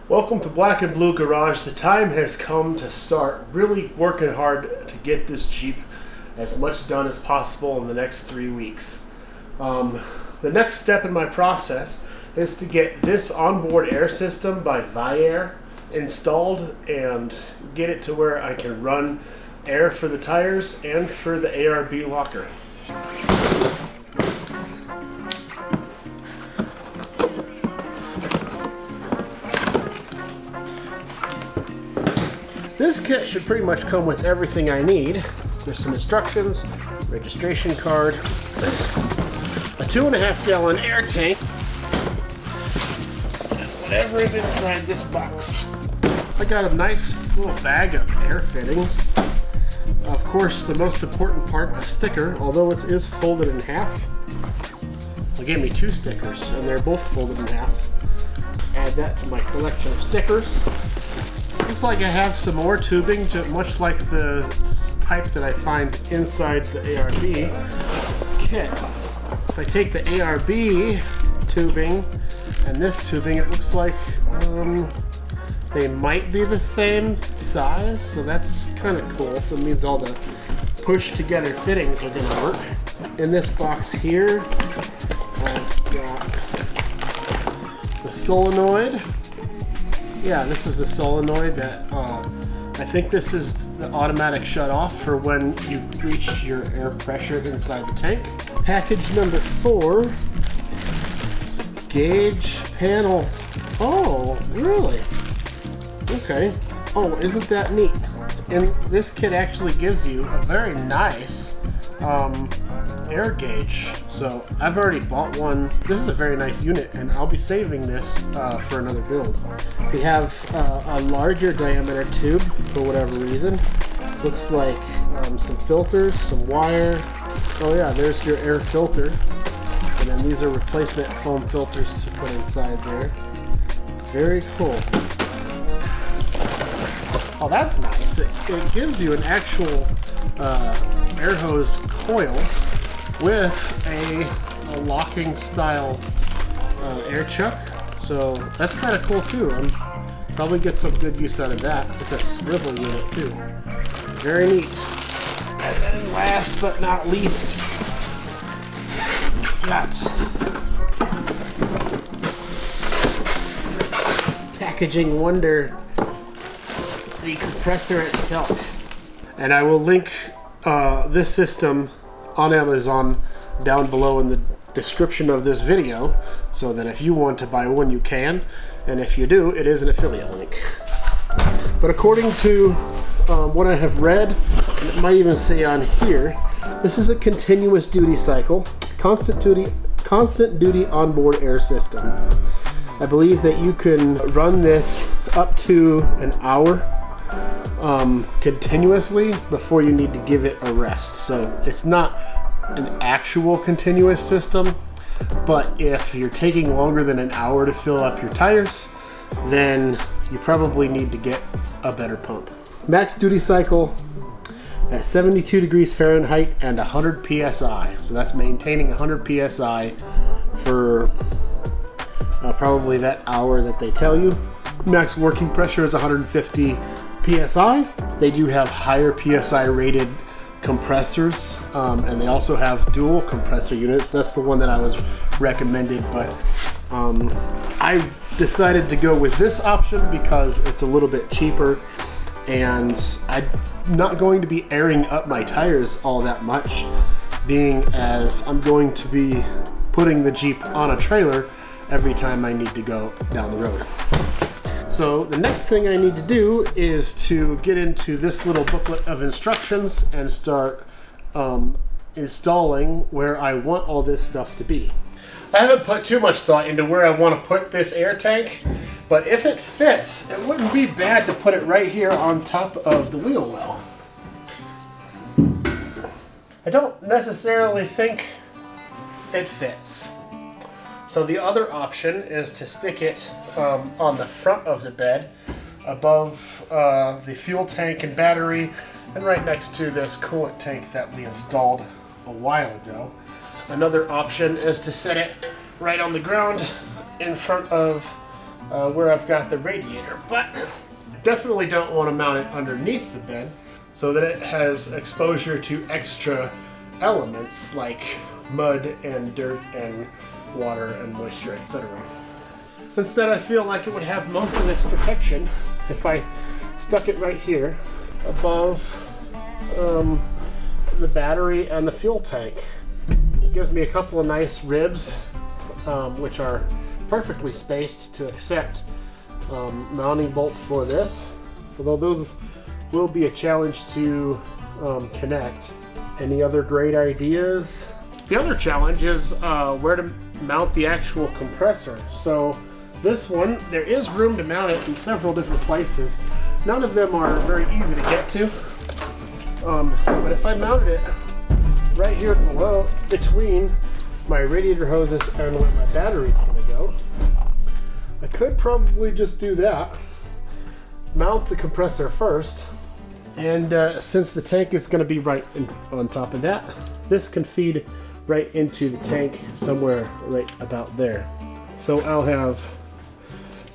Welcome to Black and Blue Garage. The time has come to start really working hard to get this Jeep as much done as possible in the next 3 weeks. The next step in my process is to get this onboard air system by VIAIR installed and get it to where I can run air for the tires and for the ARB locker. This kit should pretty much come with everything I need. There's some instructions, registration card, a 2.5 gallon air tank, and whatever is inside this box. I got a nice little bag of air fittings. Of course, the most important part, a sticker, although it is folded in half. They gave me 2 stickers, and they're both folded in half. Add that to my collection of stickers. Looks like I have some more tubing, much like the type that I find inside the ARB kit. If I take the ARB tubing and this tubing, it looks like they might be the same size, so that's kind of cool. So it means all the push together fittings are going to work. In this box here, I've got the solenoid. Yeah, this is the solenoid that I think this is the automatic shut off for when you reach your air pressure inside the tank. Package number 4 is a gauge panel. Oh, really? Okay. Oh, isn't that neat? And this kit actually gives you a very nice air gauge. So I've already bought one. This is a very nice unit, and I'll be saving this for another build. We have a larger diameter tube for whatever reason. Looks like some filters, some wire. Oh yeah, there's your air filter. And then these are replacement foam filters to put inside there. Very cool. Oh, that's nice. It gives you an actual air hose coil with a locking style air chuck. So that's kind of cool too. I'm probably get some good use out of that. It's a swivel unit too. Very neat. And then last but not least, got packaging wonder, the compressor itself. And I will link this system on Amazon down below in the description of this video, so that if you want to buy one you can, and if you do, it is an affiliate link. But according to what I have read, and it might even say on here, this is a continuous duty cycle, constant duty onboard air system. I believe that you can run this up to an hour continuously before you need to give it a rest. So it's not an actual continuous system, but if you're taking longer than an hour to fill up your tires, then you probably need to get a better pump. Max duty cycle at 72 degrees Fahrenheit and 100 psi. So that's maintaining 100 psi for probably that hour that they tell you. Max working pressure is 150 psi. They do have higher psi rated compressors, and they also have dual compressor units. That's the one that I was recommended, but I decided to go with this option because it's a little bit cheaper, and I'm not going to be airing up my tires all that much, being as I'm going to be putting the Jeep on a trailer every time I need to go down the road. So the next thing I need to do is to get into this little booklet of instructions and start installing where I want all this stuff to be. I haven't put too much thought into where I want to put this air tank, but if it fits, it wouldn't be bad to put it right here on top of the wheel well. I don't necessarily think it fits. So the other option is to stick it on the front of the bed above the fuel tank and battery, and right next to this coolant tank that we installed a while ago. Another option is to set it right on the ground in front of where I've got the radiator, but definitely don't want to mount it underneath the bed so that it has exposure to extra elements like mud and dirt and water and moisture, etc. Instead, I feel like it would have most of its protection if I stuck it right here above the battery and the fuel tank. It gives me a couple of nice ribs, which are perfectly spaced to accept mounting bolts for this, although those will be a challenge to connect. Any other great ideas? The other challenge is where to mount the actual compressor. So this one, there is room to mount it in several different places. None of them are very easy to get to, but if I mounted it right here below between my radiator hoses and where my battery's going to go, I could probably just do that. Mount the compressor first, and since the tank is going to be right on top of that, this can feed right into the tank somewhere right about there. So I'll have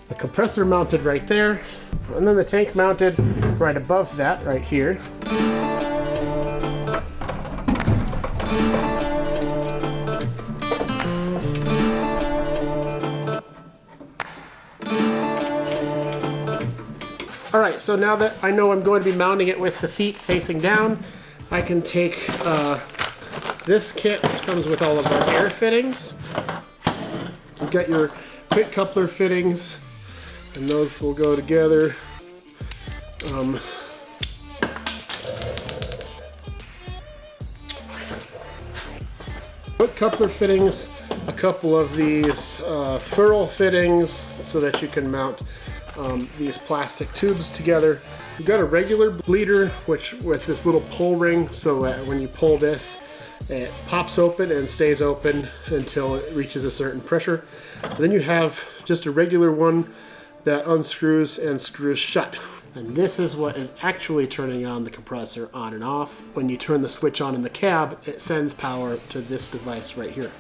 the compressor mounted right there, and then the tank mounted right above that right here. Alright, so now that I know I'm going to be mounting it with the feet facing down, I can take this kit, which comes with all of our air fittings. You've got your quick coupler fittings, and those will go together. Quick coupler fittings, a couple of these ferrule fittings so that you can mount these plastic tubes together. You've got a regular bleeder, which with this little pull ring, so that when you pull this, it pops open and stays open until it reaches a certain pressure. And then you have just a regular one that unscrews and screws shut. And this is what is actually turning on the compressor on and off. When you turn the switch on in the cab, it sends power to this device right here.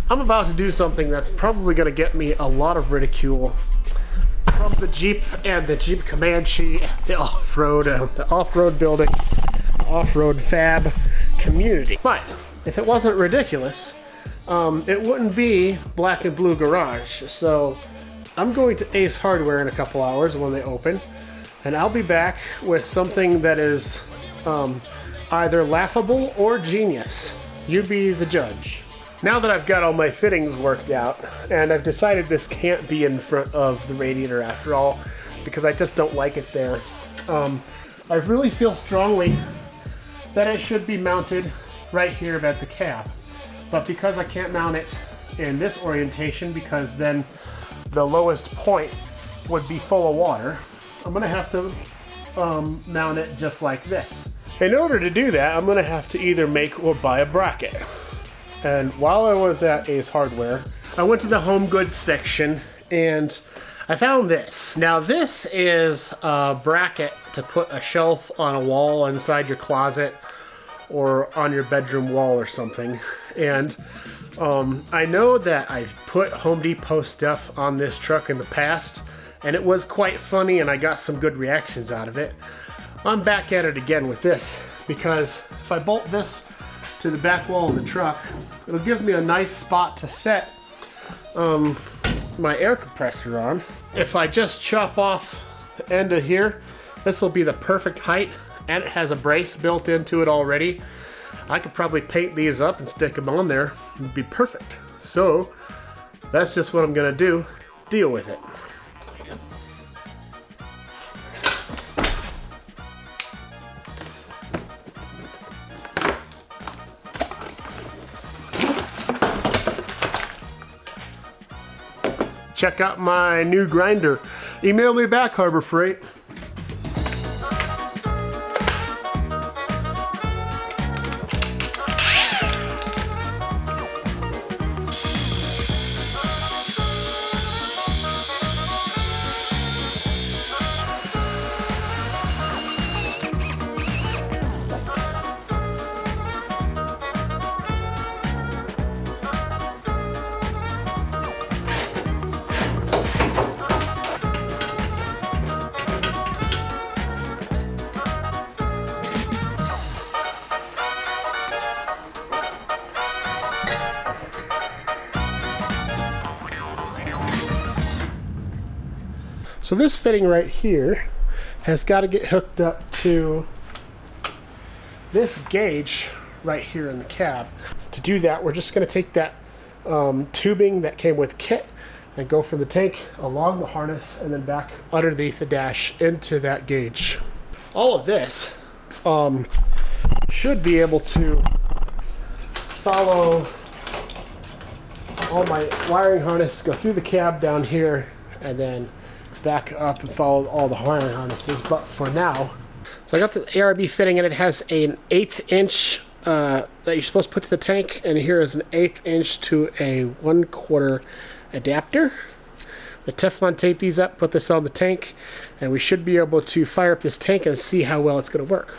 I'm about to do something that's probably going to get me a lot of ridicule from the Jeep and the Jeep Comanche, the off-road building, the off-road fab community. But if it wasn't ridiculous, it wouldn't be Black and Blue Garage. So I'm going to Ace Hardware in a couple hours when they open, and I'll be back with something that is either laughable or genius. You be the judge. Now that I've got all my fittings worked out, and I've decided this can't be in front of the radiator after all, because I just don't like it there, I really feel strongly that it should be mounted right here at the cab. But because I can't mount it in this orientation, because then the lowest point would be full of water, I'm going to have to mount it just like this. In order to do that, I'm going to have to either make or buy a bracket. And while I was at Ace Hardware, I went to the home goods section and I found this. Now this is a bracket to put a shelf on a wall inside your closet or on your bedroom wall or something. And I know that I've put Home Depot stuff on this truck in the past, and it was quite funny and I got some good reactions out of it. I'm back at it again with this, because if I bolt this to the back wall of the truck, it'll give me a nice spot to set my air compressor on. If I just chop off the end of here, this will be the perfect height, and it has a brace built into it already. I could probably paint these up and stick them on there. It'd be perfect. So that's just what I'm gonna do. Deal with it. Check out my new grinder. Email me back, Harbor Freight. So this fitting right here has got to get hooked up to this gauge right here in the cab. To do that, we're just going to take that tubing that came with kit and go from the tank along the harness and then back underneath the dash into that gauge. All of this should be able to follow all my wiring harness, go through the cab down here, and then back up and follow all the wiring harnesses. But for now, so I got the ARB fitting, and it has an 1/8 inch that you're supposed to put to the tank, and here is an 1/8 inch to a 1/4 adapter. I Teflon tape these up, put this on the tank, and we should be able to fire up this tank and see how well it's going to work.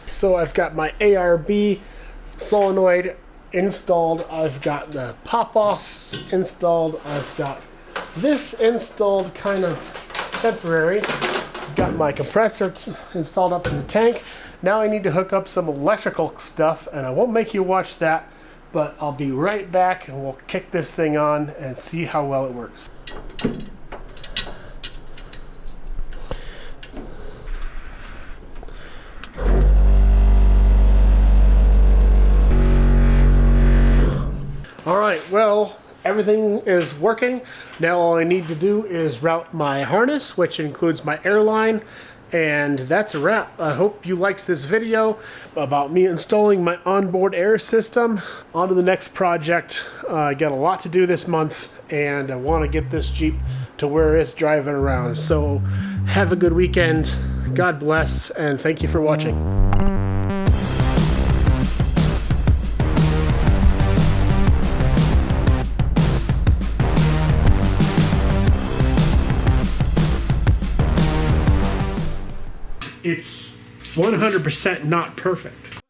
So I've got my ARB solenoid installed, I've got the pop-off installed, I've got this installed kind of temporary, I've got my compressor installed up in the tank. Now I need to hook up some electrical stuff, and I won't make you watch that, but I'll be right back and we'll kick this thing on and see how well it works. Alright, well, everything is working. Now all I need to do is route my harness, which includes my airline, and that's a wrap. I hope you liked this video about me installing my onboard air system. On to the next project. I got a lot to do this month, and I want to get this Jeep to where it's driving around. So have a good weekend. God bless, and thank you for watching. It's 100% not perfect.